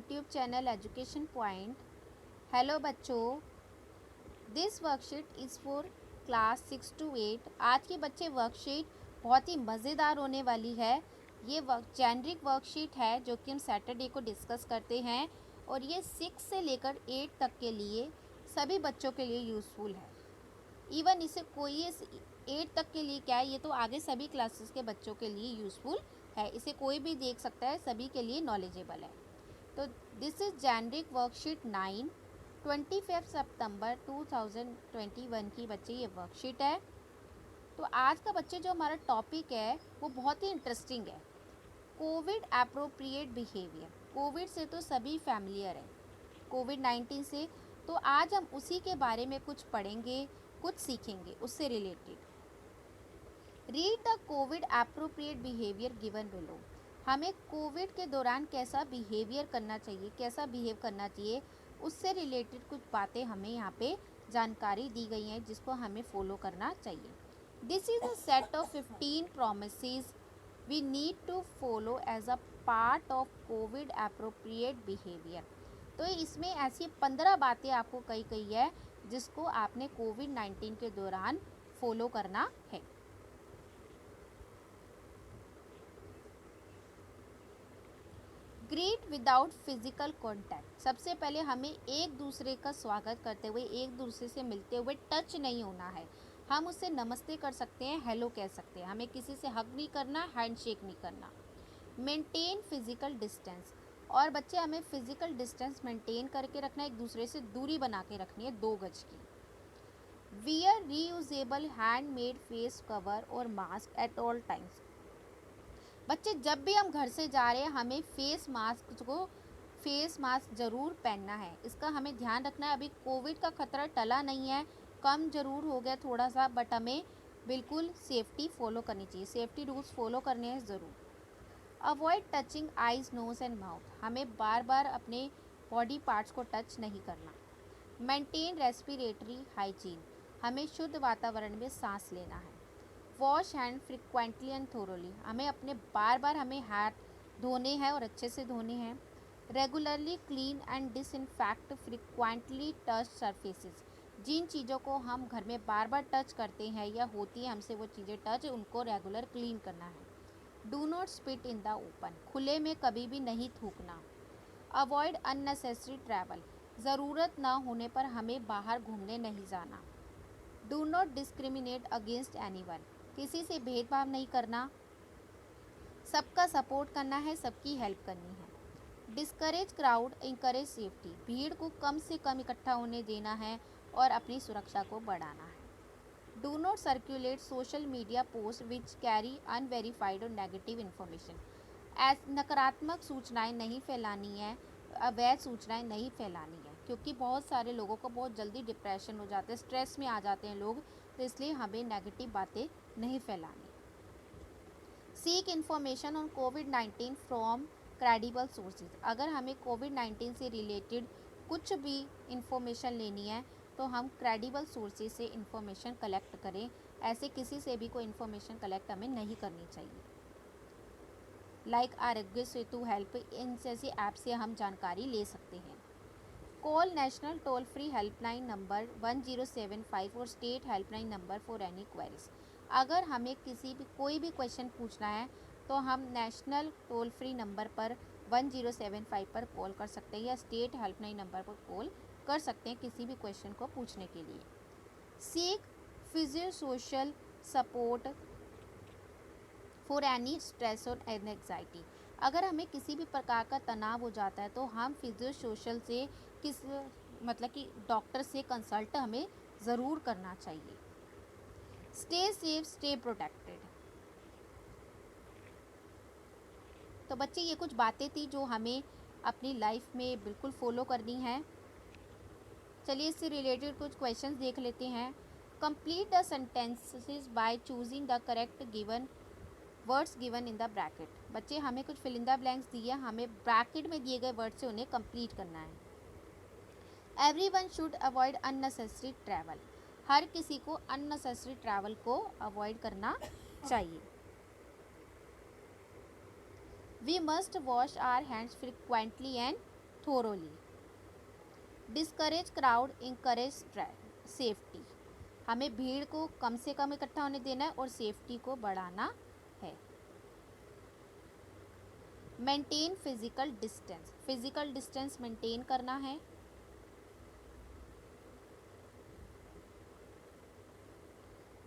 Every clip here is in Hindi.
YouTube channel Education Point. Hello बच्चों, this worksheet is for class 6 to 8। आज की बच्चे वर्कशीट बहुत ही मज़ेदार होने वाली है। ये जेनरिक वर्कशीट है जो कि हम सैटरडे को डिस्कस करते हैं और ये 6 से लेकर 8 तक के लिए सभी बच्चों के लिए यूज़फुल है। इवन इसे कोई 8 तक के लिए क्या है, ये तो आगे सभी क्लासेस के बच्चों के लिए यूज़फुल है। इसे कोई भी देख सकता है, सभी के लिए नॉलेजेबल है। तो दिस इज जेनरिक वर्कशीट 9, 25 सितंबर 2021 की बच्चे ये वर्कशीट है। तो आज का बच्चे जो हमारा टॉपिक है वो बहुत ही इंटरेस्टिंग है, कोविड एप्रोप्रिएट बिहेवियर। कोविड से तो सभी फैमिलियर हैं, कोविड-19 से। तो आज हम उसी के बारे में कुछ पढ़ेंगे, कुछ सीखेंगे उससे related. Read the Covid appropriate behaviour given below. हमें कोविड के दौरान कैसा बिहेवियर करना चाहिए, कैसा बिहेव करना चाहिए, उससे रिलेटेड कुछ बातें हमें यहाँ पे जानकारी दी गई हैं जिसको हमें फॉलो करना चाहिए। This is a set of 15 promises we need to follow as a part of COVID appropriate behaviour. तो इसमें ऐसी 15 बातें आपको कही है जिसको आपने कोविड-19 के दौरान फॉलो करना है। Greet without physical contact. सबसे पहले हमें एक दूसरे का स्वागत करते हुए, एक दूसरे से मिलते हुए टच नहीं होना है। हम उससे नमस्ते कर सकते हैं, हेलो कह सकते हैं, हमें किसी से हग नहीं करना, हैंडशेक नहीं करना। Maintain physical distance. और बच्चे हमें फिजिकल डिस्टेंस मेंटेन करके रखना है, एक दूसरे से दूरी बना के रखनी है 2 गज की। Wear reusable handmade face cover और मास्क एट ऑल टाइम्स। बच्चे जब भी हम घर से जा रहे हैं हमें फेस मास्क ज़रूर पहनना है। इसका हमें ध्यान रखना है। अभी कोविड का खतरा टला नहीं है, कम ज़रूर हो गया थोड़ा सा, बट हमें बिल्कुल सेफ्टी फॉलो करनी चाहिए, सेफ्टी रूल्स फॉलो करने हैं ज़रूर। Avoid touching eyes, nose and mouth. हमें बार बार अपने बॉडी पार्ट्स को टच नहीं करना। Maintain respiratory hygiene. हमें शुद्ध वातावरण में सांस लेना है। Wash hand frequently and thoroughly. हमें अपने बार बार हमें हाथ धोने हैं और अच्छे से धोने हैं। Regularly clean and disinfect frequently touch surfaces. जिन चीज़ों को हम घर में बार बार टच करते हैं या होती है हमसे वो चीज़ें टच, उनको रेगुलर क्लीन करना है। Do not spit in the open. खुले में कभी भी नहीं थूकना। Avoid unnecessary travel. ज़रूरत ना होने पर हमें बाहर घूमने नहीं जाना। Do not discriminate against anyone. किसी से भेदभाव नहीं करना, सबका सपोर्ट करना है, सबकी हेल्प करनी है। Discourage crowd, encourage safety. भीड़ को कम से कम इकट्ठा होने देना है और अपनी सुरक्षा को बढ़ाना है। Do not circulate social media post which carry unverified और नेगेटिव इन्फॉर्मेशन। नकारात्मक सूचनाएं नहीं फैलानी है, अवैध सूचनाएं नहीं फैलानी है, क्योंकि बहुत सारे लोगों को बहुत जल्दी डिप्रेशन हो जाते हैं, स्ट्रेस में आ जाते हैं लोग, तो इसलिए हमें नेगेटिव बातें नहीं फैलानी। Seek information on covid from credible sources. अगर हमें कोविड-19 से रिलेटेड कुछ भी इंफॉर्मेशन लेनी है तो हम क्रेडिबल सोर्सेज से इंफॉर्मेशन कलेक्ट करें। ऐसे किसी से भी कोई इंफॉर्मेशन कलेक्ट हमें नहीं करनी चाहिए। लाइक आरोग्य सेतु हेल्प, इन जैसी ऐप से हम जानकारी ले सकते हैं। Call national toll free helpline number 1075 और state helpline number for any queries. अगर हमें कोई भी क्वेश्चन पूछना है तो हम नेशनल टोल फ्री नंबर पर 1075 पर कॉल कर सकते हैं या स्टेट हेल्पलाइन नंबर पर कॉल कर सकते हैं किसी भी क्वेश्चन को पूछने के लिए। Seek physio social support for any stress और एंजाइटी। अगर हमें किसी भी प्रकार का तनाव हो जाता है तो हम फिजियो सोशल से मतलब कि डॉक्टर से कंसल्ट हमें ज़रूर करना चाहिए। Stay safe, stay protected. तो बच्चे ये कुछ बातें थी जो हमें अपनी लाइफ में बिल्कुल फॉलो करनी है। चलिए इससे रिलेटेड कुछ क्वेश्चंस देख लेते हैं। Complete the sentences by choosing the correct given words given in the bracket. बच्चे हमें कुछ फिल इन द ब्लैंक्स दिए, हमें ब्रैकेट में दिए गए वर्ड से उन्हें कंप्लीट करना है। Everyone should avoid unnecessary travel. हर किसी को अननेसेसरी ट्रैवल को अवॉइड करना चाहिए। We must wash our hands frequently and thoroughly. Discourage crowd, encourage safety. हमें भीड़ को कम से कम इकट्ठा होने देना है और सेफ्टी को बढ़ाना है. Maintain physical distance. Physical distance maintain करना है.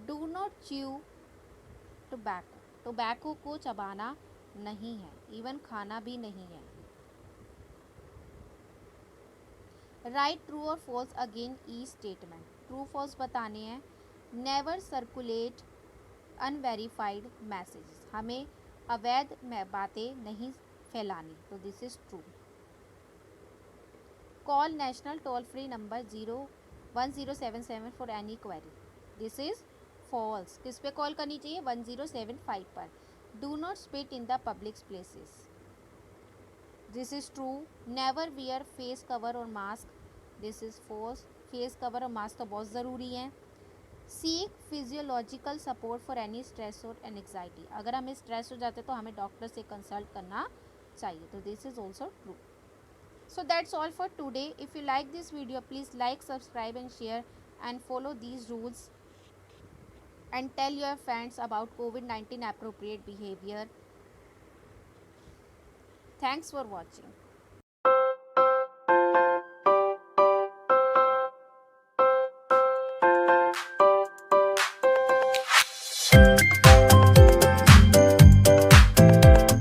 Do not chew tobacco. Tobacco को चबाना नहीं है, इवन खाना भी नहीं है. राइट ट्रू और false again e statement. True false बताने हैं. Never circulate unverified messages. हमें अवैध बातें नहीं फैलानी, तो this is true. Call national toll free number 01077 for any query. This is false. किस पे कॉल करनी चाहिए? 1075 पर. Do not spit in the public places. This is true. Never wear face cover और mask. This is false. Face cover और मास्क तो बहुत ज़रूरी है. Seek physiological support for any stress और एंग्जाइटी. अगर हमें स्ट्रेस हो जाता है तो हमें डॉक्टर से कंसल्ट करना चाहिए, तो this is also true. So that's all for today. If you like this video, please like, subscribe and share and follow these rules and tell your friends about COVID-19 appropriate behavior. Thanks for watching.